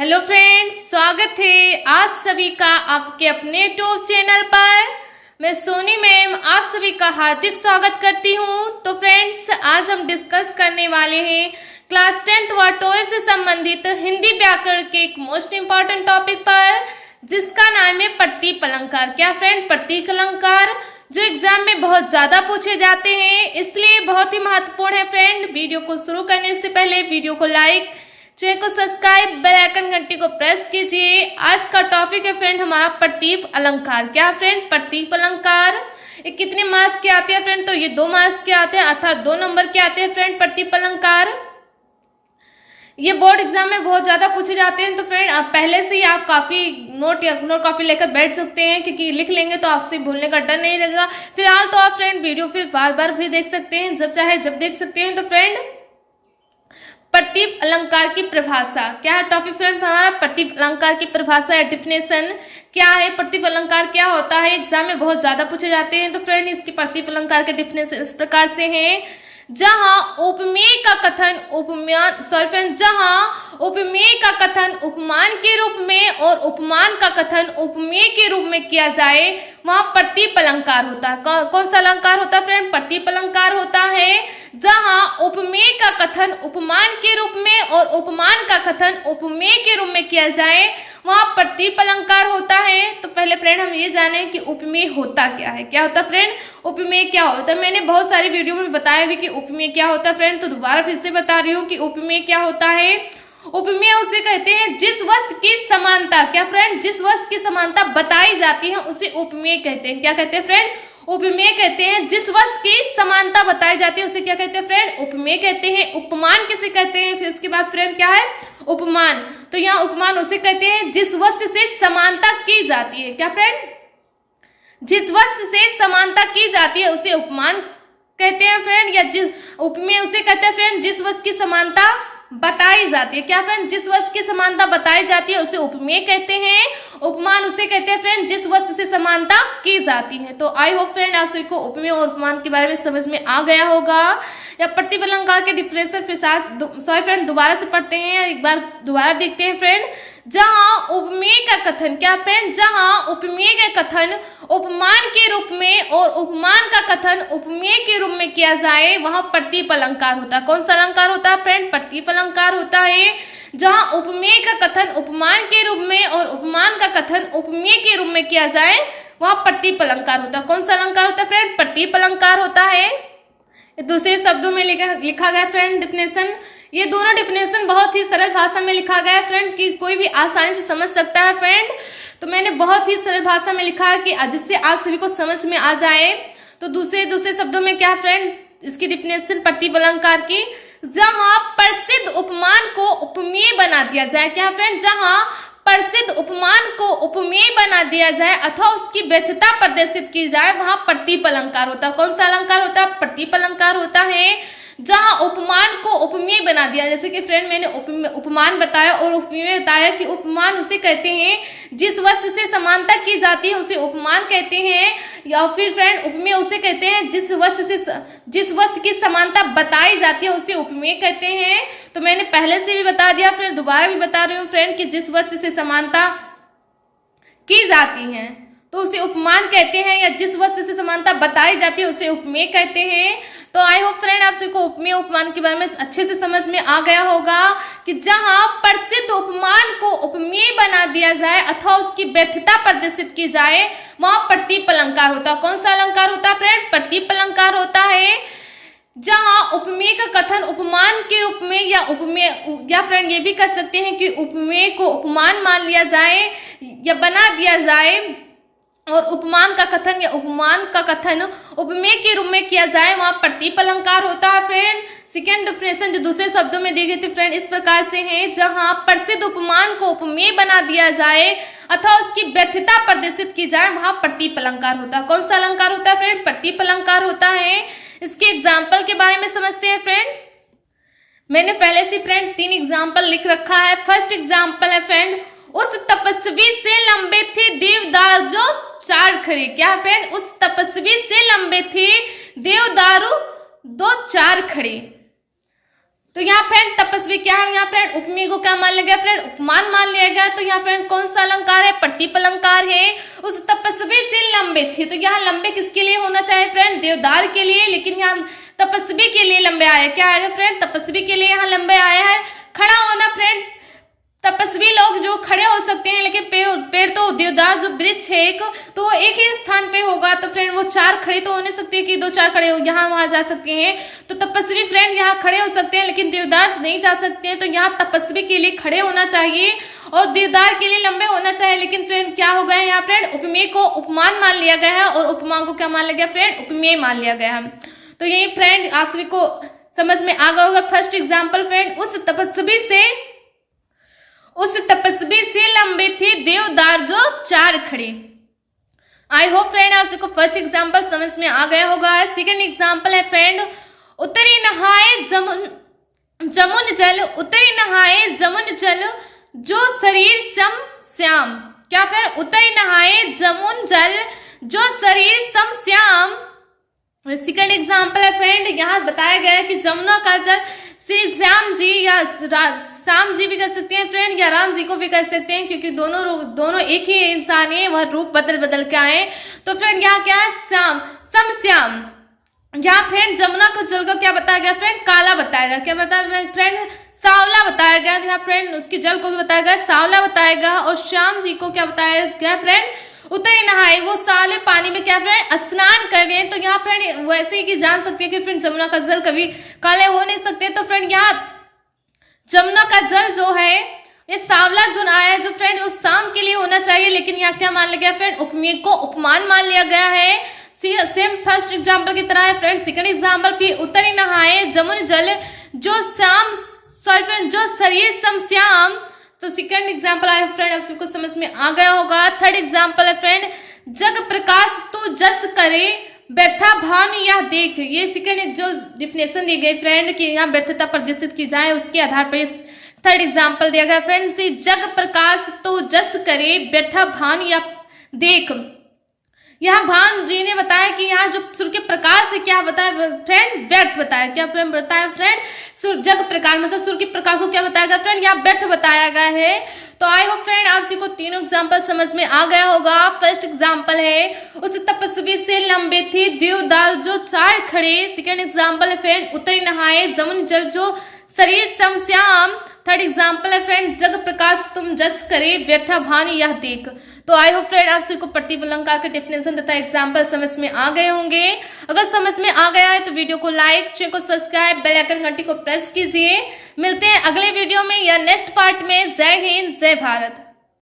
Hello friends, स्वागत है आप सभी का आपके अपने यूट्यूब चैनल पर। मैं सोनी मैम आप सभी का हार्दिक स्वागत करती हूं। तो फ्रेंड्स, आज हम डिस्कस करने वाले हैं क्लास 10th व 12th से संबंधित हिंदी व्याकरण के एक मोस्ट इम्पॉर्टेंट टॉपिक पर, जिसका नाम है प्रतीक अलंकार। क्या फ्रेंड, प्रतीक अलंकार जो एग्जाम में बहुत ज्यादा पूछे जाते हैं, इसलिए बहुत ही महत्वपूर्ण है। फ्रेंड, वीडियो को शुरू करने से पहले वीडियो को लाइक, चैनल को सब्सक्राइब, बेल आइकन घंटी को प्रेस कीजिए। आज का टॉपिक है फ्रेंड हमारा प्रतीक अलंकार। क्या फ्रेंड, प्रतीक अलंकार ये कितने मार्क्स के आते हैं फ्रेंड? तो ये 2 मार्क्स के आते हैं, अर्थात 2 नंबर के आते हैं फ्रेंड प्रतीक अलंकार। ये बोर्ड एग्जाम में बहुत ज्यादा पूछे जाते हैं। तो फ्रेंड, आप पहले से ही आप काफी नोट कॉपी लेकर बैठ सकते हैं, क्योंकि लिख लेंगे तो आपसे भूलने का डर नहीं लगेगा। फिलहाल तो आप फ्रेंड वीडियो फिर बार बार भी देख सकते हैं, जब चाहे जब देख सकते हैं। तो फ्रेंड, प्रतीक अलंकार की परिभाषा क्या है? टॉपिक फ्रेंड हमारा प्रतीक अलंकार की परिभाषा है, डिफिनेशन क्या है, प्रतीक अलंकार क्या होता है, एग्जाम में बहुत ज्यादा पूछे जाते हैं। तो फ्रेंड, इसकी प्रतीक अलंकार के डिफिनेशन इस प्रकार से हैं। जहां उपमेय का कथन उपमेय का कथन उपमान के रूप में और उपमान का कथन उपमेय के रूप में किया जाए, वहां प्रतीक अलंकार होता है। कौन सा अलंकार होता है फ्रेंड? प्रतीक अलंकार होता है। जहां उपमेय का कथन उपमान के रूप में और उपमान का कथन उपमेय के रूप में किया जाए, वहां प्रतीक अलंकार होता है। तो पहले फ्रेंड हम ये जाने कि उपमेय होता क्या है। क्या होता फ्रेंड? उपमेय क्या होता है? मैंने बहुत सारी वीडियो में बताया भी कि उपमेय क्या होता है फ्रेंड, तो दोबारा फिर से बता रही हूँ कि उपमेय क्या होता है। उपमेय उसे कहते हैं जिस वस्तु की समानता, क्या फ्रेंड, जिस वस्तु की समानता बताई जाती है उसे उपमेय कहते हैं। क्या कहते हैं फ्रेंड? उपमेय कहते हैं। जिस वस्तु की समानता बताई जाती है उसे क्या कहते हैं फ्रेंड? उपमेय कहते हैं। उपमान किसे कहते हैं? फिर उसके बाद फ्रेंड क्या है? उपमान। तो यहाँ उपमान उसे कहते हैं जिस वस्तु से समानता की जाती है। क्या फ्रेंड? जिस वस्तु से समानता की जाती है उसे उपमान कहते हैं फ्रेंड, या जिस उपमेय उसे कहते हैं फ्रेंड जिस वस्तु की समानता बताई जाती है। क्या फ्रेंड? जिस वस्तु की समानता बताई जाती है उसे उपमेय कहते हैं। उपमान उसे कहते हैं फ्रेंड जिस वस्तु से समानता की जाती है। तो आई होप फ्रेंड आप सभी को उपमेय और उपमान के बारे में समझ में आ गया होगा। या प्रतीक अलंकार के डिफिनेशन फिर सॉरी फ्रेंड दोबारा से पढ़ते हैं, एक बार दोबारा देखते हैं फ्रेंड। जहां उपमेय का कथन, क्या फ्रेंड, जहां उपमेय का कथन उपमान के रूप में और उपमान का कथन उपमेय के रूप में किया जाए, वहां प्रतीक अलंकार होता है। कौन सा अलंकार होता है फ्रेंड? प्रतीक अलंकार होता है। जहां उपमेय का कथन उपमान के रूप में और उपमान का कथन उपमेय के रूप में किया जाए, वहां प्रतीक अलंकार होता है। कौन सा अलंकार होता है फ्रेंड? प्रतीक अलंकार होता है। दूसरे शब्दों में लिखा गया फ्रेंड डिफिनेशन। ये दोनों डिफिनेशन बहुत ही सरल भाषा में लिखा गया है फ्रेंड, कि कोई भी आसानी से समझ सकता है फ्रेंड। तो मैंने बहुत ही सरल भाषा में लिखा है कि जिससे आप सभी को समझ में आ जाए। तो दूसरे शब्दों में क्या फ्रेंड, इसकी डिफिनेशन प्रतीक अलंकार की, जहां प्रसिद्ध उपमान को उपमेय बना दिया जाए। क्या फ्रेंड? जहां प्रसिद्ध उपमान को उपमेय बना दिया जाए अथवा उसकी व्यर्थता प्रदर्शित की जाए, वहां प्रतीक अलंकार होता है। कौन सा अलंकार होता है? प्रतीक अलंकार होता है। जहां उपमान को उपमेय बना दिया, जैसे कि फ्रेंड मैंने उपमान बताया और उपमेय बताया कि उपमान उसे कहते हैं जिस वस्तु से समानता की जाती है उसे उपमान कहते हैं, या फिर फ्रेंड उपमेय उसे कहते हैं जिस वस्तु की समानता बताई जाती है उसे उपमेय कहते हैं। तो मैंने पहले से भी बता दिया, फिर दोबारा भी बता रही हूँ फ्रेंड कि जिस वस्तु से समानता की जाती है तो उसे उपमान कहते हैं, या जिस वस्तु से समानता बताई जाती है उसे उपमेय कहते हैं। तो आई होप फ्रेंड आप सबको उपमेय उपमान के बारे में अच्छे से समझ में आ गया होगा कि जहां प्रसिद्ध उपमान को उपमेय बना दिया जाए अथवा उसकी व्यर्थता प्रदर्शित की जाए, वहां प्रतीक अलंकार होता है। कौन सा अलंकार होता है फ्रेंड? प्रतीक अलंकार होता है। जहां उपमेय का कथन उपमान के रूप में या फ्रेंड ये भी कह सकते हैं कि उपमेय को उपमान मान लिया जाए या बना दिया जाए, और उपमान का कथन या उपमान का कथन उपमेय के रूप में किया जाए, वहां प्रतीक अलंकार होता है फ्रेंड। सेकेंड डिफिनेशन जो दूसरे शब्दों में दी गई थी फ्रेंड इस प्रकार से है, जहां प्रसिद्ध उपमान को उपमेय बना दिया जाए अथवा उसकी व्यर्थता प्रदर्शित की जाए, वहां प्रतीक अलंकार होता है। कौन सा अलंकार होता है फ्रेंड? प्रतीक अलंकार होता है। इसके एग्जाम्पल के बारे में समझते हैं फ्रेंड। मैंने पहले से फ्रेंड 3 एग्जाम्पल लिख रखा है। फर्स्ट एग्जाम्पल है फ्रेंड, उस तपस्वी से लंबे थे देवदारू जो 4 खड़े। क्या फ्रेंड? उस तपस्वी से लंबे थे देवदारू 2 4 खड़े। तो यहाँ फ्रेंड तपस्वी क्या है, यहाँ फ्रेंड उपमेय को क्या मान लिया गया फ्रेंड, उपमान मान लिया गया। तो यहाँ फ्रेंड कौन सा अलंकार है, प्रतिप अलंकार है। उस तपस्वी से लंबे थे, तो यहाँ लंबे किसके लिए होना चाहिए फ्रेंड, देवदार के लिए, लेकिन यहाँ तपस्वी के लिए लंबे आया, क्या आएगा फ्रेंड, तपस्वी के लिए यहाँ लंबे आया है। खड़ा होना फ्रेंड, तपस्वी लोग जो खड़े हो सकते हैं, लेकिन पेड़ तो देवदार जो वृक्ष है एक, तो वो एक ही स्थान पे होगा। तो फ्रेंड वो चार खड़े तो हो नहीं सकते कि 2-4 खड़े हो यहाँ वहां जा सकते हैं। तो तपस्वी फ्रेंड यहाँ खड़े हो सकते हैं, लेकिन देवदार नहीं जा सकते हैं। तो यहाँ तपस्वी के लिए खड़े होना चाहिए और देवदार के लिए लंबे होना चाहिए। लेकिन फ्रेंड क्या हो गया है यहाँ फ्रेंड, उपमेय को उपमान मान लिया गया है और उपमा को क्या मान लिया गया फ्रेंड, उपमेय मान लिया गया है। तो यही फ्रेंड आप सभी को समझ में आ गया होगा। फर्स्ट एग्जाम्पल फ्रेंड, उस तपस्वी से लंबे थे देवदार जो 4 खड़े। आई होप फ्रेंड आप सबको फर्स्ट एग्जाम्पल समझ में आ गया होगा। सेकेंड एग्जाम्पल है फ्रेंड, उतरी नहाए जमुन जल, उतरी नहाए जमुन जल जो शरीर सम श्याम। क्या फ्रेंड, उतरी नहाए जमुन जल जो शरीर सम श्याम। सेकेंड एग्जाम्पल है फ्रेंड, यहाँ बताया गया है कि जमुना का जल श्री श्याम जी या श्याम जी भी कर सकते हैं फ्रेंड, या राम जी को भी कर सकते हैं, क्योंकि दोनों एक ही इंसान है, वह रूप बदल के आए। तो फ्रेंड यहाँ क्या है, सम श्याम। यहाँ फ्रेंड जमुना को जल को क्या बताया गया फ्रेंड, काला बताया गया। क्या बताया फ्रेंड, सांवला बताया गया। यहाँ फ्रेंड उसके जल को भी बताया गया, सांवला बताया गया। और श्याम जी को क्या बताया गया फ्रेंड, उतरे नहाए, वो साले पानी में क्या फ्रेंड स्नान कर रहे हैं। तो यहाँ फ्रेंड वैसे ही कि जान सकते हैं कि फ्रेंड जमुना का जल कभी काले हो नहीं सकते। तो फ्रेंड यहाँ जमुना का जल जो है ये सांवला जो आया है, जो फ्रेंड उस शाम के लिए होना चाहिए, लेकिन यहाँ क्या मान लिया गया फ्रेंड, उपमेय को उपमान मान लिया गया है। सेम फर्स्ट एग्जाम्पल की तरह है फ्रेंड। सेकंड एग्जाम्पल भी, उतरी नहाए जमुन जल जो जो शरीर सम श्याम। तो सेकंड एग्जाम्पल आया फ्रेंड आप सबको समझ में आ गया होगा। थर्ड एग्जाम्पल है फ्रेंड, जग प्रकाश तो जस करे व्यर्था भान यह देख। ये सेकंड जो डिफिनेशन दी गई फ्रेंड कि यहाँ व्यर्थता प्रदर्शित की जाए, उसके आधार पर थर्ड एग्जाम्पल दिया गया फ्रेंड, जग प्रकाश तो जस करे व्यर्था भान या देख। यहाँ भान जी ने बताया कि यहाँ जो सूर्य के प्रकाश से क्या बताया फ्रेंड, व्यर्थ बताया। क्या फ्रेंड बताया फ्रेंड, सूर्य जग प्रकाश मतलब सूर्य के प्रकाश को क्या बताया गया फ्रेंड, यहाँ व्यर्थ बताया गया है। तो आई होप फ्रेंड आप सबको तीनों एग्जाम्पल समझ में आ गया होगा। फर्स्ट एग्जाम्पल है, उस तपस्वी से लंबे थे देवदार जो 4 खड़े। सेकेंड एग्जाम्पल है फ्रेंड, उतरी नहाए जमुन जल जो शरीर सम श्याम। थर्ड एग्जाम्पल है फ्रेंड, जग प्रकाश तुम जस करे व्यर्था भान यह देख। तो आई होप फ्रेंड आप सबको प्रतिप अलंकार के डेफिनेशन तथा एग्जाम्पल समझ में आ गए होंगे। अगर समझ में आ गया है तो वीडियो को लाइक, चैनल को सब्सक्राइब, बेल आइकन घंटी को प्रेस कीजिए। मिलते हैं अगले वीडियो में या नेक्स्ट पार्ट में। जय हिंद, जय भारत।